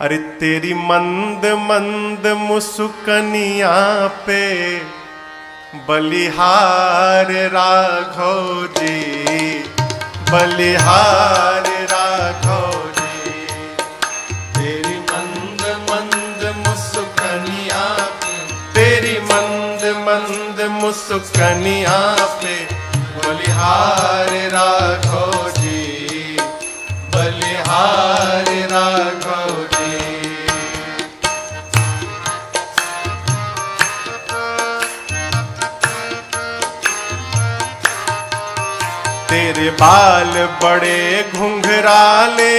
अरे तेरी मंद मंद मुस्कनिया पे बलिहार राघव जी, बलिहार राघव जी। तेरी मंद मंद मुस्कनिया पे, तेरी मंद मंद मुस्कनिया पे बलिहार राघव जी, बलिहार राघव जी। तेरे बाल बड़े घुंघराले,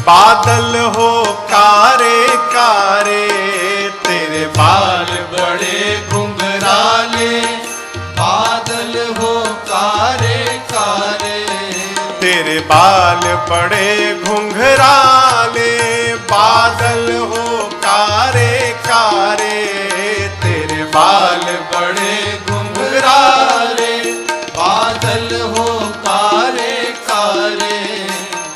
बादल हो कारे कारे। तेरे बाल बड़े घुंघराले, बादल हो कारे कारे। तेरे बाल बड़े घुंघराले, बादल हो कारे कारे। तेरे बाल बड़े घुंघराले, बादल हो कारे कारे।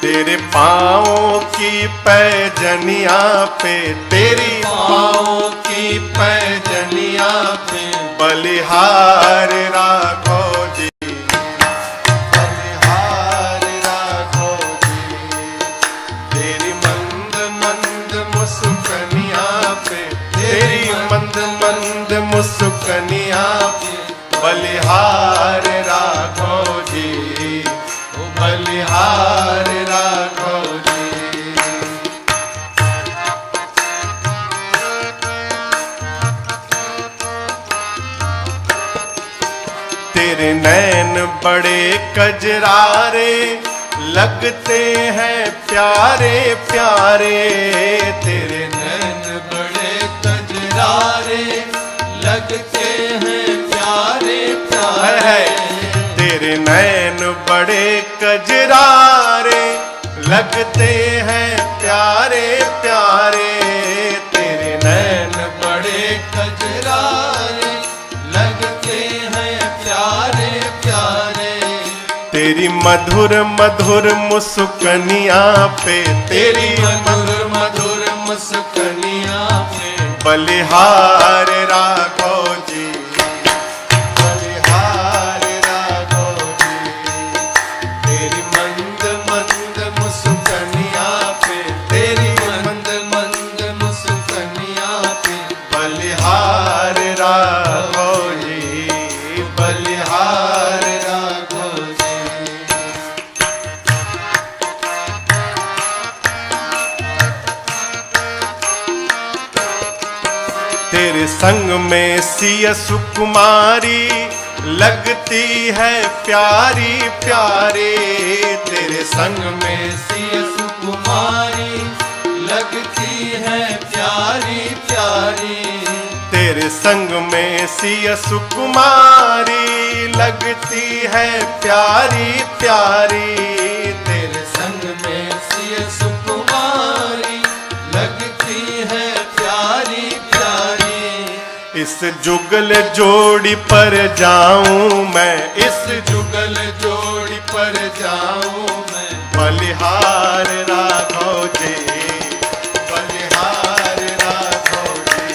तेरे पाँवों की पैजनिया पे, तेरी पाँवों की पैजनिया पे बलिहार राघव जी, बलिहार राघव जी। तेरी मंद मंद मुस्कनिया पे, तेरी मंद मंद मुस्कनिया पे बलिहार राघव जी, बलिहार राघव जी। तेरे नैन बड़े कजरारे, लगते हैं प्यारे प्यारे। तेरे नैन बड़े कजरारे, लगते हैं प्यारे प्यारे। तेरे नैन बड़े कजरारे, लगते हैं प्यारे प्यारे। तेरे नैन बड़े कजरारे, लगते हैं प्यारे प्यारे। तेरी मधुर मधुर मुस्कनिया पे, तेरी मधुर मधुर मुस्कनिया पे बलिहार राघव जी, बलिहार राघव जी। तेरी मंद मंद मुस्कनिया पे, तेरी मंद मंद मुस्कनिया पे बलिहार राघव जी, बलिहार राघव जी। तेरे संग में सिया सुकुमारी, लगती है प्यारी प्यारी। तेरे संग में सिया सुकुमारी, लगती है प्यारी प्यारी। तेरे संग में सिया सुकुमारी, लगती है प्यारी प्यारी। तेरे संग में सिया सुकुमारी, लगती है प्यारी प्यारी। इस जुगल जोड़ी पर जाऊं मैं, इस जुगल जोड़ी पर जाऊं मैं बलिहार राघव जी, बलिहार राघव जी।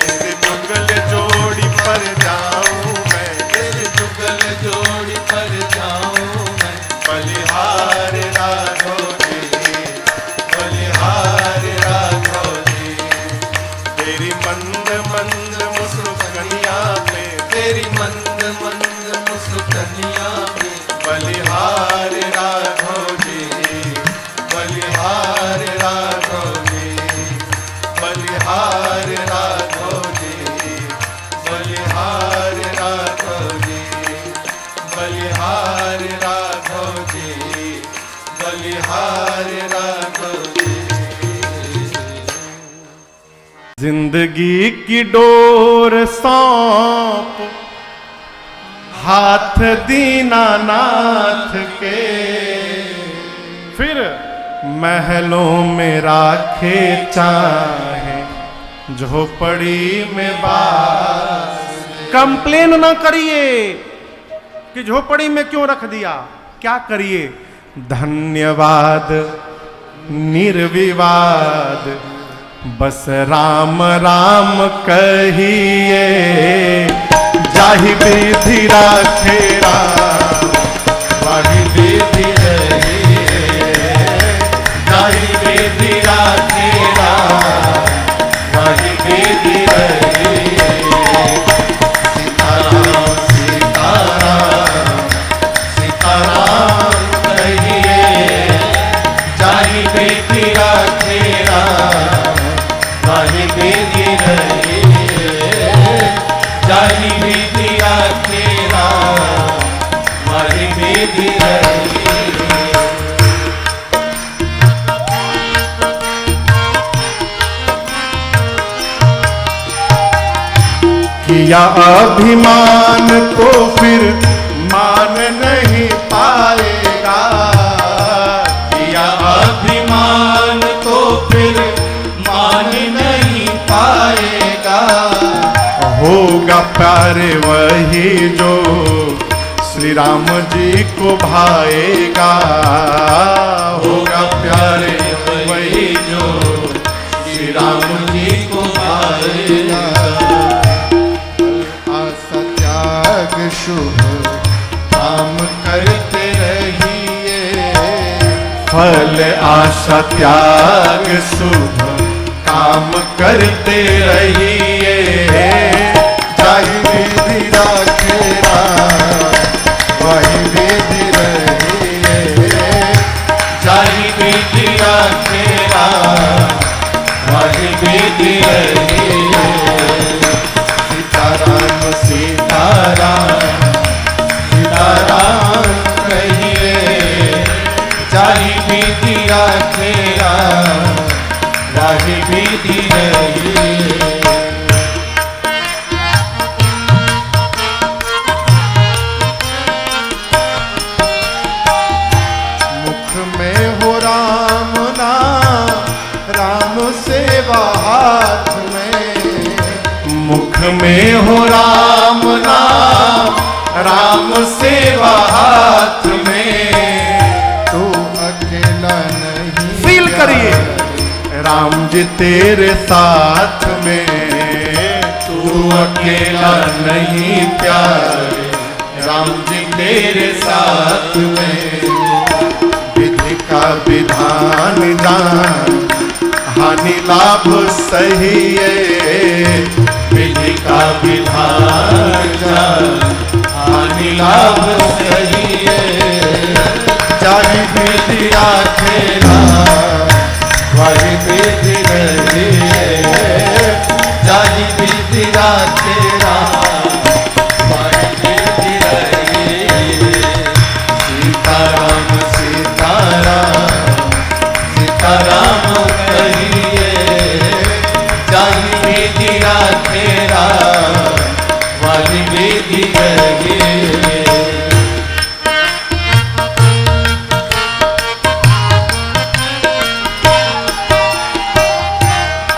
इस जुगल जोड़ी पर जाऊं मैं, इस जुगल जोड़ी पर जाऊं मैं बलिहार राघव जी, बलिहार राघव जी। तेरी मंद मंद मुस्कनिया पे, तेरी मंद मंद मुस्कनिया पे बलिहार राघव जी, बलिहार राघव जी, बलिहार राघव जी, बलिहार राघव जी, बलिहार राघव जी, बलिहार राघव जी। जिंदगी की डोर सौंप हाथ दीनानाथ के, फिर महलों में राखे चाहे झोपड़ी में बास। कंप्लेन ना करिए कि झोपड़ी में क्यों रख दिया, क्या करिए धन्यवाद निर्विवाद, बस राम राम कहिए, जाहि विधि राखे राम, वाहि विधि रहिए, जाहि विधि राखे राम, वाहि विधि रहिए। सीताराम सीताराम सीताराम कहिए, जाहि विधि राखे राम, वाहि विधि रहिए, जाहि विधि राखे राम, वाहि विधि रहिए। किया अभिमान तो फिर मान नहीं पाएगा, किया अभिमान तो फिर मान नहीं पाएगा। होगा प्यार वही जो श्री राम जी को भाएगा, होगा प्यारे वही जो श्री राम जी को भाएगा। आशा त्याग शुभ काम करते रहिए, फल आशा त्याग शुभ काम करते रहिए, जाहि विधि राखे राम, वाहि विधि रहिए, जाहि विधि राखे राम, वाहि विधि रहिए। सीताराम सीताराम सीताराम कहिए, जाहि विधि राखे राम, वाहि विधि रहिए। मुख में हो राम नाम, राम सेवा हाथ में, मुख में हो राम नाम, राम सेवा हाथ में, तू अकेला नहीं फील करिए राम जी तेरे साथ में, तू अकेला नहीं प्यारे, राम जी तेरे साथ में। विधि का विधान जान, हानि लाभ सही है, विधि का विधान जान, हानि लाभ सही है। जाहि विधि राखे राम, वाहि विधि रहिए, जाहि विधि राखे राम, वाहि विधि रहिए। सीताराम सीताराम सीताराम कहिए, जाहि विधि राखे राम, वाहि विधि रहिए।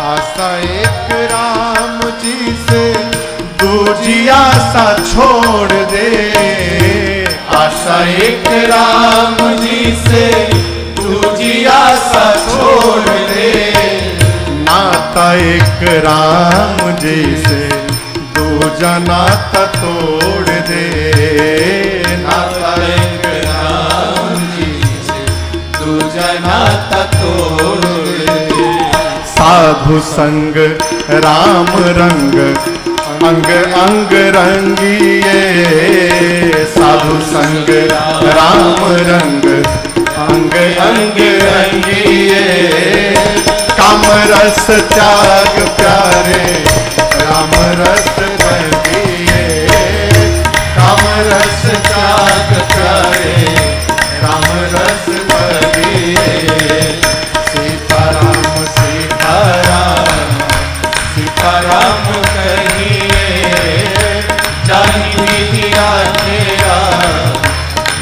आशा एक राम जी से दूजी आशा छोड़ दे, आशा एक राम जी से दूजी आशा छोड़ दे, नाता एक राम जी से दूजा नाता तोड़ दे, नाता एक राम जी से दूजा नाता तोड़ दे। साधु संग राम रंग, अंग अंग रंगिए, साधु संग राम रंग, अंग अंग रंगिए, काम रस त्याग प्यारे, राम रस रंगिए, काम रस त्याग प्यारे, राम रस रंगिए। सीताराम सीताराम सीताराम कहिए, जाहि विधि राखे राम,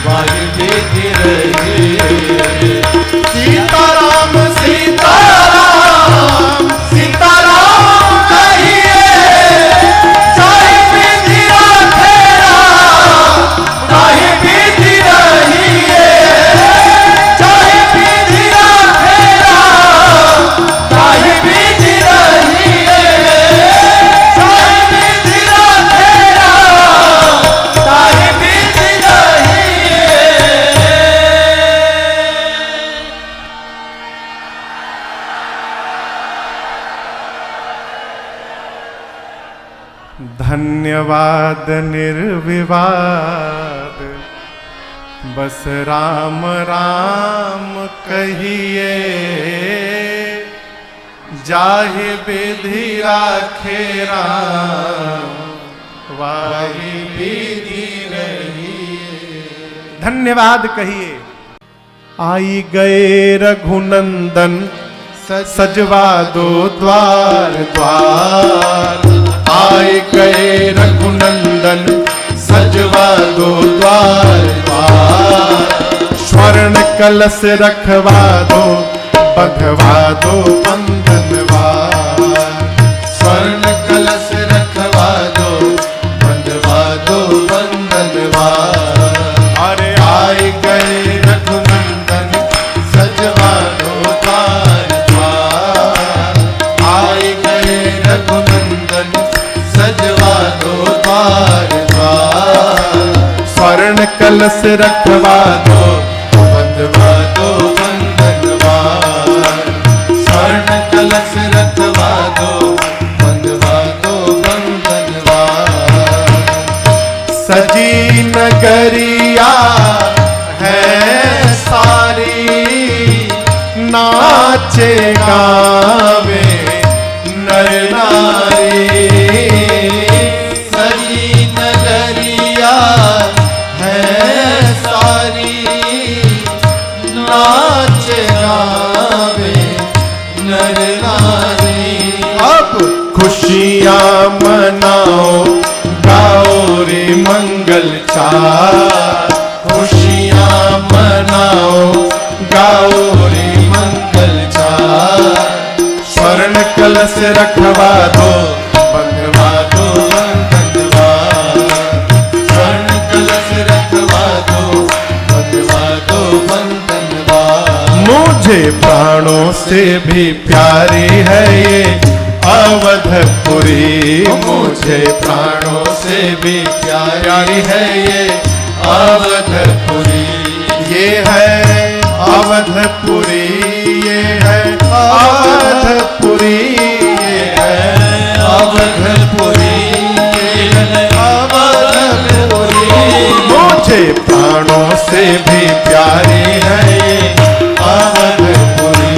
वाहि विधि रहिए। सीताराम सीताराम सीताराम कहिए, जाहि विधि राखे राम, वाहि धन्यवाद निर्विवाद बस राम राम कहिए, जाहि विधि राखे राम वाहि विधि रहिए। धन्यवाद कहिए। आई गए रघुनंदन सजवा दो द्वार द्वार। आए गए रघुनंदन सजवा दो द्वार द्वार। स्वर्ण कलश रखवा दो बंधवा दो बंधनवार। स्वर्ण कलश रखवा दो बंधवा दो बंधनवार। अरे आए गए रघुनंदन सजवा दो द्वार द्वार। आए गए रघुनंदन सजवा दो द्वार द्वार। स्वर्ण कलश रखवा दो बंधवा दो बंधनवार। स्वर्ण कलश रखवा दो बंधवा दो बंधनवार। सजी नगरिया है सारी, नाचे गावे नर नारी। सजी नगरिया है सारी, नाच गावे नर नारी। अब खुशियाँ मनाओ गाओ रे मंगल चार। खुशियाँ मनाओ गाओ रे मंगल चार। स्वर्ण कलश रखवा दो बंधवा दो बंधनवार। स्वर्ण कलश रखवा दो बंधवा दो बंधनवार। मुझे प्राणों से भी प्यारी है ये अवधपुरी। मुझे प्राणों से भी प्यारी है ये अवधपुरी। ये है अवधपुरी, ये है अवधपुरी, ये है अवधपुरी। ये है अवधपुरी। मुझे प्राणों से भी प्यारी है ये अवधपुरी।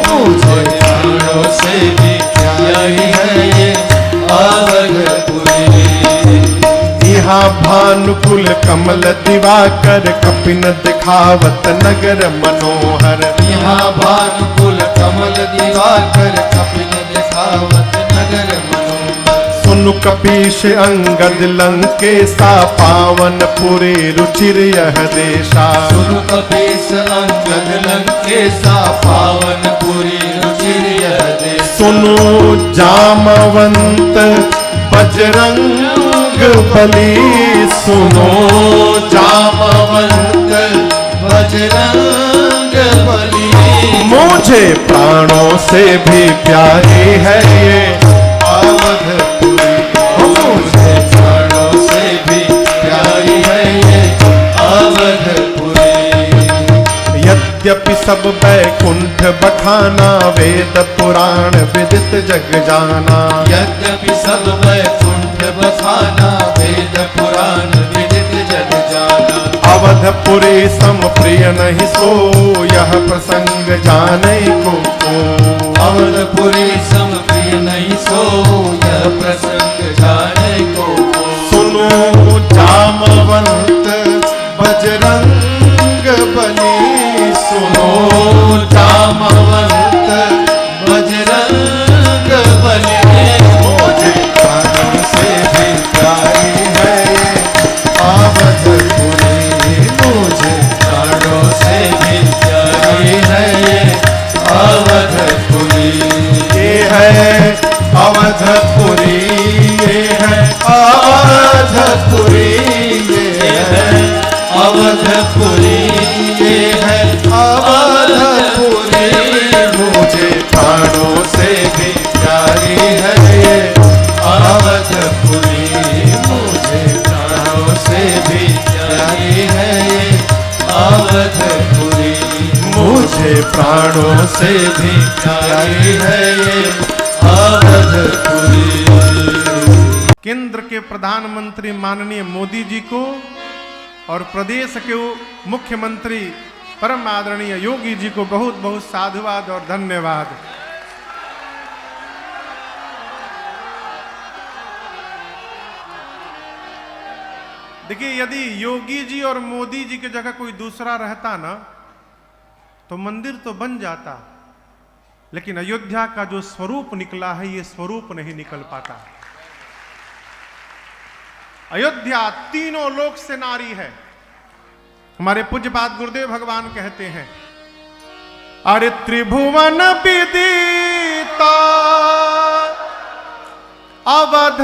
मुझे प्राणों से भी प्यारी है ये अवधपुरी। यहाँ भानुकुल कमल दिवाकर कपिन दिखावत नगर मनोहर। यहाँ भानुकुल कमल दिवाकर कपिल दिखावत नगर मनोहर। सुनु कपीश अंगद लंकेशा पावन पुरी रुचिर यह देशा। सुनु कपीस अंगद लंकेशा पावन पुरी रुचिर यह देश। सुनु जामवंत बजरंग बली। सुनो जामवंत बजरंग बली। मुझे प्राणों से भी प्यारी है ये अवधपुरी। मुझे प्राणों से भी प्यारी है ये अवधपुरी। यद्यपि सब बैकुंठ बखाना वेद पुराण विदित जग जाना। यद्यपि सब वैकुंठ बखाना वेद पुराण विदित जग जाना। अवधपुरी सम प्रिय नहीं सो यह प्रसंग जाने को। अवधपुरी सम प्रिय नहीं सो यह प्रसंग जाने को। सुनो जामवंत बजरंग बली। सुनो जामवंत बजरंग बली। मुझे प्राणों से भी प्यारी है ये अवधपुरी। मुझे प्राणों से भी प्यारी है ये अवधपुरी। ये है अवधपुरी, ये है अवधपुरी, ये है अवधपुरी। ये है अवधपुरी। मुझे प्राणों से भी प्यारी है ये अवधपुरी। मुझे प्राणों से भी प्यारी है ये अवधपुरी। मुझे प्राणों से भी प्यारी है ये अवधपुरी। केंद्र के प्रधानमंत्री माननीय मोदी जी को और प्रदेश के मुख्यमंत्री परम आदरणीय योगी जी को बहुत बहुत साधुवाद और धन्यवाद। देखिए, यदि योगी जी और मोदी जी की जगह कोई दूसरा रहता ना तो मंदिर तो बन जाता, लेकिन अयोध्या का जो स्वरूप निकला है ये स्वरूप नहीं निकल पाता। अयोध्या तीनों लोक से नारी है। हमारे पूज्यपाद गुरुदेव भगवान कहते हैं, अरे त्रिभुवन विदिता अवध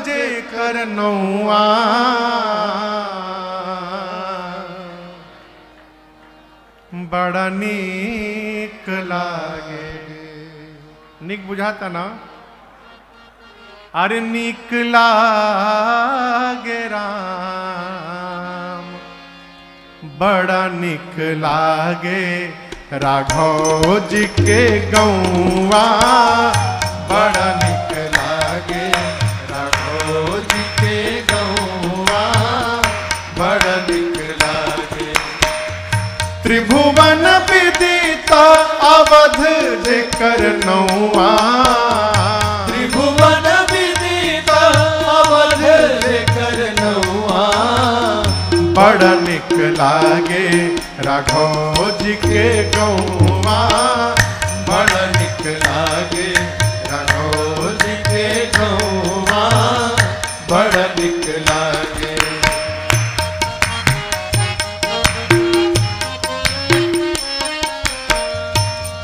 जे कर नौआ, बड़ा नीक लागे। नीक बुझाता ना? अरे नीक लागे राम, बड़ा नीक लागे राघव जी के गौआ, बड़ा नीक लागे राघव जी के गौआ, बड़ा नीक लागे। त्रिभुवन विदिता अवध जे कर नौआ, त्रिभुवन विदिता अवध जे कर नौआ, बड़ा नीक लागे राघव जी के गौआ, बड़ा नीक लागे राघव जी के गौआ, बड़ा नीक लागे।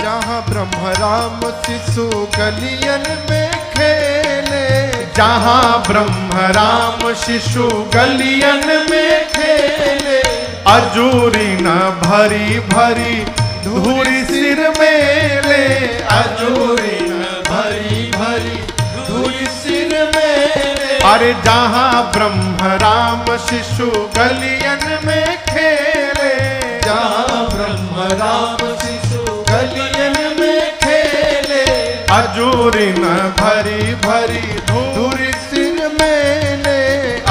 जहाँ ब्रह्म राम शिशु गलियन में खेले, जहाँ ब्रह्म राम शिशु गलियन में खेले, अजूरी न भरी भरी धूरी सिर में ले, अजूरी न भरी भरी धूरी सिर में ले। अरे जहाँ ब्रह्म राम शिशु गलियन में खेले, जहाँ ब्रह्म राम शिशु गलियन में खेले, अजूरी न भरी भरी धूरी सिर में ले,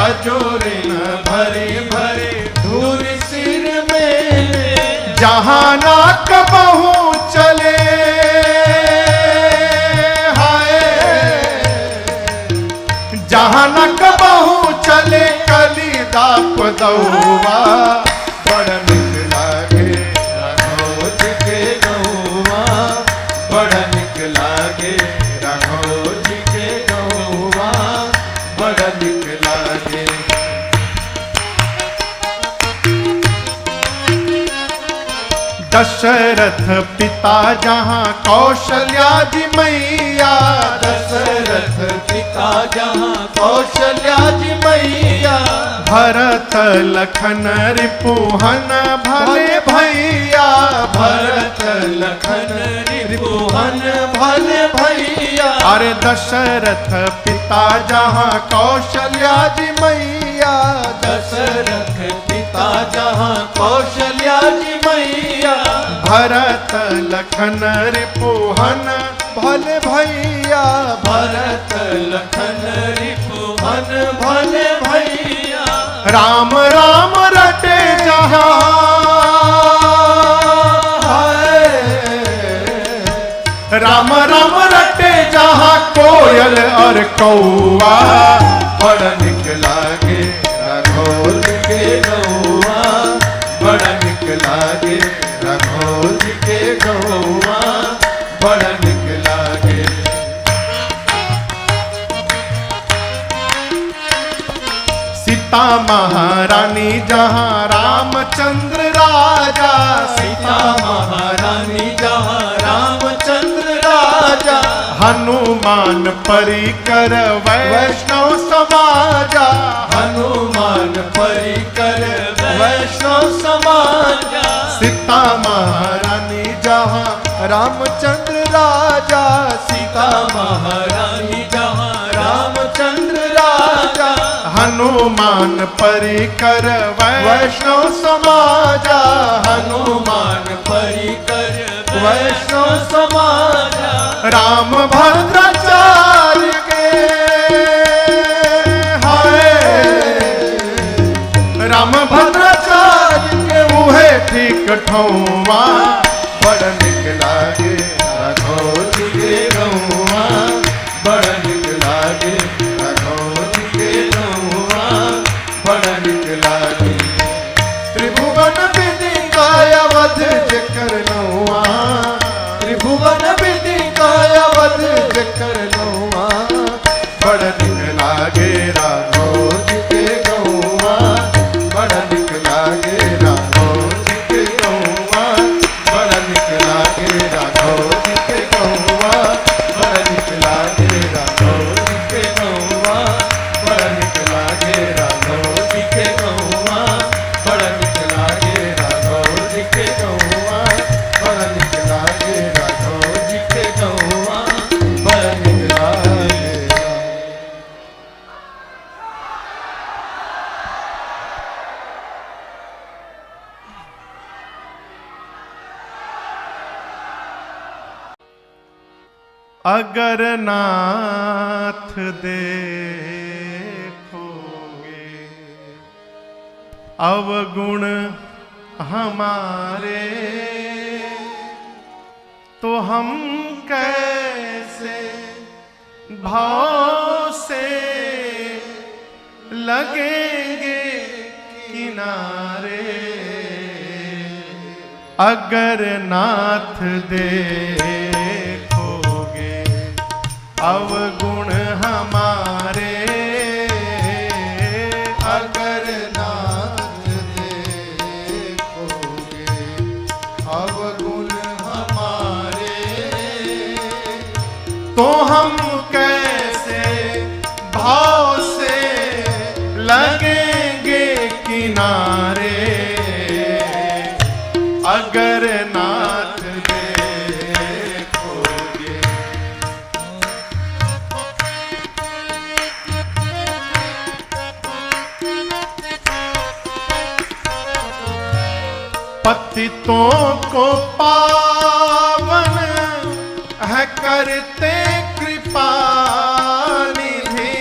अजूरी न भरी भरी धूरी सिर में ले। जहाँ नाक बहू चले, हाय जहाँ नाक बहू चले कली दाप दौआ, बड़ा नीक लागे राघव जी के गौआ, बड़ा नीक लागे राघव जी के गौआ, बड़ा नीक लागे। दशरथ पिता जहाँ कौशल्या जी मैया, दशरथ पिता जहाँ कौशल्या जी मैया, भरत लखन रिपुहन भले भैया, भरत लखन रिपुहन भले भैया। अरे दशरथ पिता जहाँ कौशल्या जी मैया, दशरथ पिता जहाँ कौशल्या जी मैया, भरत लखन रिपुहन भले भैया, भरत लखन रिपुहन भले भैया। राम राम रटे जहाँ, राम राम रटे जहाँ कोयल और कौआ, बड़ा नीक लागे राघव जी के गौआ, बड़ा नीक लागे राघव जी के गौआ, बड़ा नीक लागे। सीता महारानी जहाँ रामचंद्र राजा, सीता महारानी जहाँ रामचंद्र राजा, हनुमान परिकर वैष्णव समाजा, हनुमान परिकर वैष्णव समाजा। सीता महारानी जहाँ रामचंद्र राजा, सीता महारानी जहाँ रामचंद्र राजा, हनुमान परिकर वैष्णव समाजा, हनुमान परिकर वैष्णव समाजा। राम भद्राचार्य के ठीक ठौवा बड़ निक लागे राघव जी के गौआ, बड़ निक लागे राघव जी के गौआ, बड़ निक लागे। त्रिभुवन विदिताय वध जकर नौआ, त्रिभुवन विदिताय वध जकर नौआ, बड़ निक लागे राघव जी के गौआ, बड़ निक लागे राघव जी के गौआ, बड़ निक लागे राघव जी के गौआ, बड़ निक लागे राघव जी के गौआ, बड़ निक लागे राघव जी के गौआ, बड़ निक लागे राघव जी के गौआ, बड़ निक लागे राघव जी के गौआ, बड़ निक लागे। अगर नाथ देखोगे अवगुण हमारे, तो हम कैसे भाव से लगेंगे किनारे। अगर नाथ देखोगे अवगुण हमारे, अगर नाथ देखोगे अवगुण हमारे, तो हम कैसे भाव से लगेंगे किनारे। अगर नाथ देखोगे पतितों को पावन है करते कृपा निधि,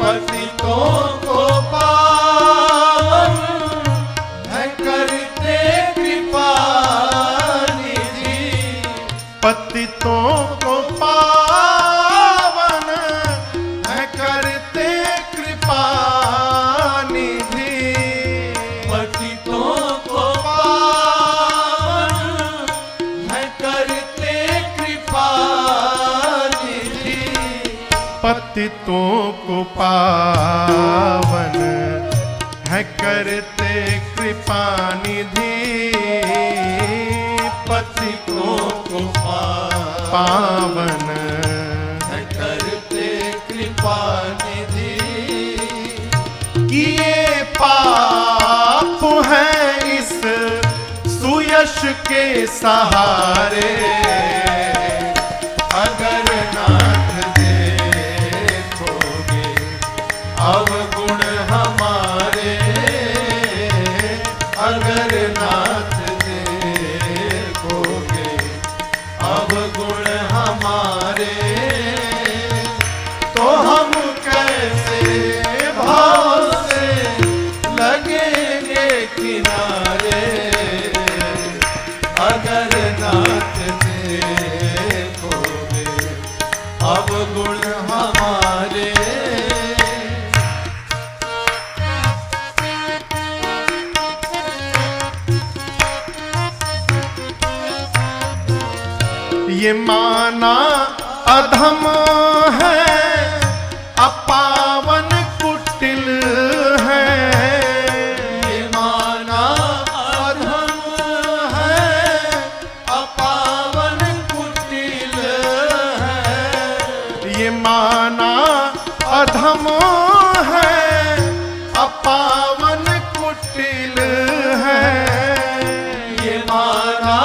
पतितों को पावन है करते कृपा निधि, पतितों को पावन है करते कृपा निधि। पतितों को पावन है करते कृपा निधि, पतितों को पावन है करते कृपा निधि। पतितों को पावन है करते कृपा निधि, किए पाप हैं इस सुयश के सहारे। अगर नाथ देखोगे अवगुण हमारे, अगर नाथ देखोगे अवगुण हमारे, तो हम कैसे भाव से लगेंगे किनारे। अगर नाथ देखोगे अवगुण हमारे, ये माना अधम है अपावन कुटिल है। ये माना अधम है अपावन कुटिल है, ये माना अधम है अपावन कुटिल है। ये माना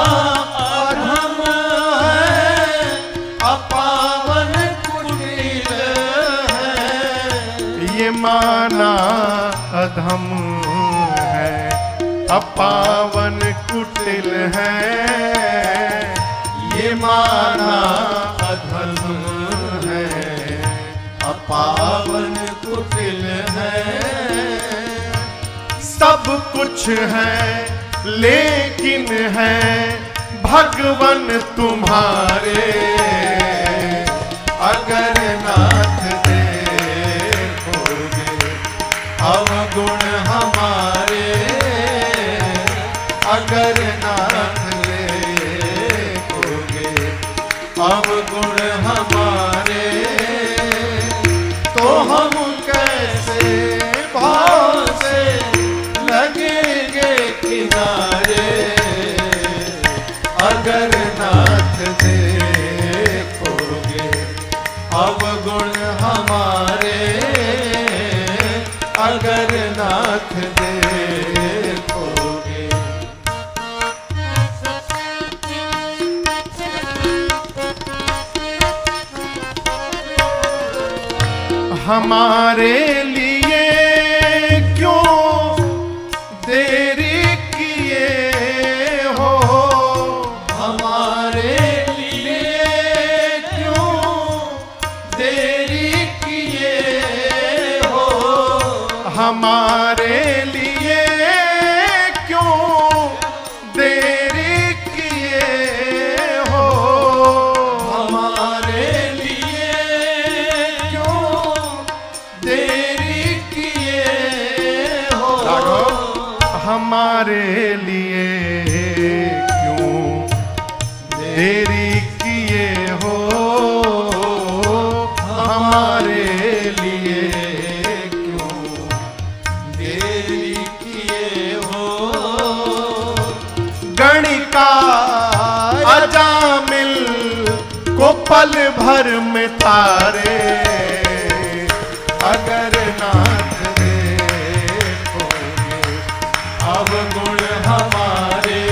अधम है अपावन कुटिल है, ये माना अधम है अपावन कुटिल है। ये माना अधम है अपावन कुटिल है। सब कुछ है लेकिन है भगवन तुम्हारे। अगर नाथ देखोगे अवगुण हमारे, अगर नाथ देखोगे अवगुण हमारे, तो हम कैसे भाव से लगेंगे किनारे। अगर नाथ देखोगे अवगुण हमारे, अगर नाथ देखोगे। हमारे लिए क्यों देरी किए हो, हमारे लिए क्यों देरी किए हो, हमारे लिए क्यों देरी किए हो, हमारे लिए क्यों देरी किए हो, हमारे लिए क्यों देरी किए हो, हमारे लिए क्यों देरी किए हो। गणिका अजामिल को पल भर में तारे। अगर नाथ देखोगे अवगुण हमारे,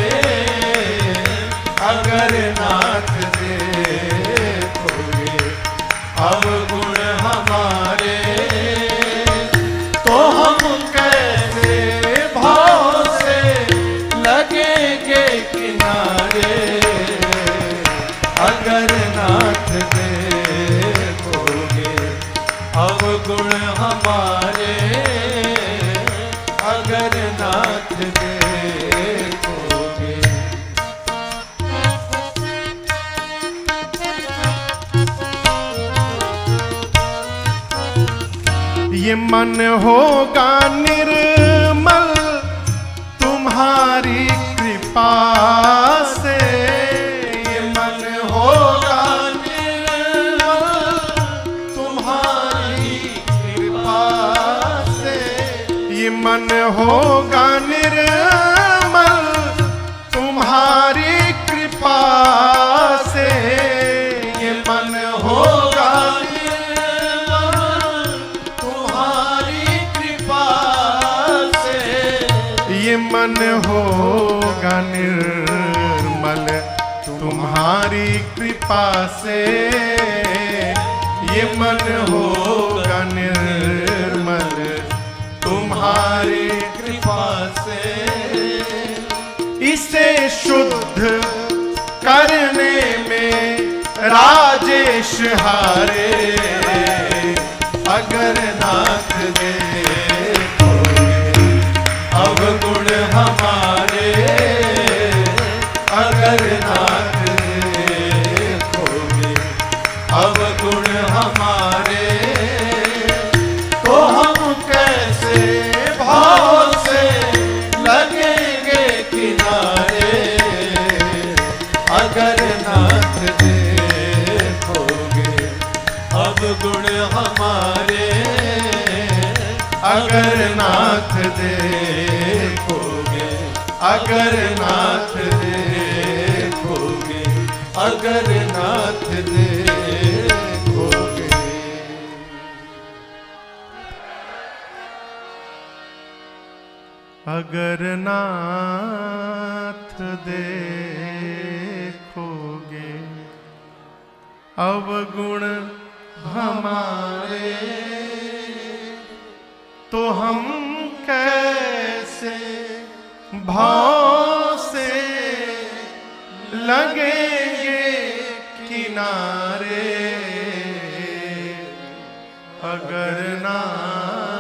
अगर नाथ देखोगे अवगुण हमारे, तो हम कैसे भाव से लगेंगे किनारे। अगर नाथ देखोगे अवगुण हमारे, अगर नाथ देखोगे। ये मन होगा निर्मल तुम्हारी कृपा से, ये मन होगा निर्मल तुम्हारी कृपा से, ये मन होगा निर्मल तुम्हारी कृपा से, ये मन होगा निर्मल तुम्हारी कृपा से, ये मन होगा निर्मल तुम्हारी कृपा से, ये मन होगा निर्मल तुम्हारी कृपा से। इसे शुद्ध करने में राजेश हारे। अगर नाथ देखोगे अवगुण हमारे, अगर नाथ देखोगे अवगुण हमारे, तो हम कैसे भाव से लगेंगे किनारे। अगर नाथ देखोगे अवगुण हमारे, अगर नाथ देखोगे, अगर नाथ देखोगे, अगर नाथ देखोगे। अगर नाथ देखोगे अवगुण हमारे, तो हम कैसे भाव से लगेंगे किनारे। अगर नाथ